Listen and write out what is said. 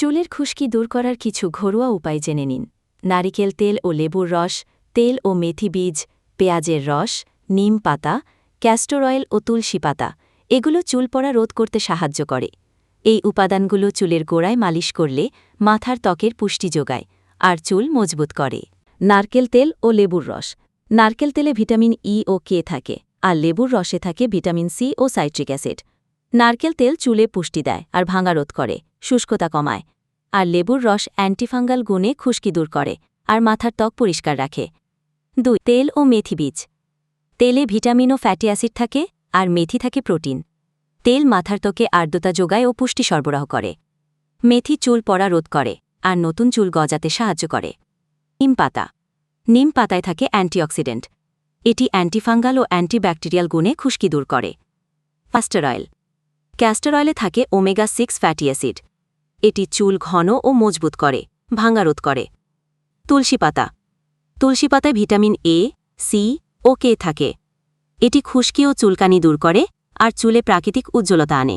চুলের খুশকি দূর করার কিছু ঘরোয়া উপায় জেনে নিন। নারিকেল তেল ও লেবুর রস, তেল ও মেথি বীজ, পেঁয়াজের রস, নিম পাতা, ক্যাস্টর অয়েল ও তুলসী পাতা এগুলো চুল পড়া রোধ করতে সাহায্য করে। এই উপাদানগুলো চুলের গোড়ায় মালিশ করলে মাথার ত্বকের পুষ্টি যোগায় আর চুল মজবুত করে। নারকেল তেল ও লেবুর রস। নারকেল তেলে ভিটামিন ই ও কে থাকে, আর লেবুর রসে থাকে ভিটামিন সি ও সাইট্রিক অ্যাসিড। নারকেল তেল চুলে পুষ্টি দেয় আর ভাঙা রোধ করে, শুষ্কতা কমায়। আর লেবুর রস অ্যান্টিফাঙ্গাল গুণে খুশকি দূর করে আর মাথার ত্বক পরিষ্কার রাখে। 2. তেল ও মেথি বীজ। তেলে ভিটামিন ও ফ্যাটি অ্যাসিড থাকে আর মেথি থাকে প্রোটিন। তেল মাথার ত্বকে আর্দ্রতা যোগায় ও পুষ্টি সরবরাহ করে। মেথি চুল পড়া রোধ করে আর নতুন চুল গজাতে সাহায্য করে। নিম পাতা। নিম পাতায় থাকে অ্যান্টিঅক্সিডেন্ট। এটি অ্যান্টিফাঙ্গাল ও অ্যান্টিব্যাকটেরিয়াল গুণে খুশকি দূর করে। Castor oil. ক্যাস্টর অয়েলে থাকে ওমেগা-6 ফ্যাটি অ্যাসিড। এটি চুল ঘন ও মজবুত করে, ভাঙা রোধ করে। তুলসী পাতা। তুলসী পাতায় ভিটামিন এ, সি ও কে থাকে। এটি খুশকি ও চুলকানি দূর করে আর চুলে প্রাকৃতিক উজ্জ্বলতা আনে।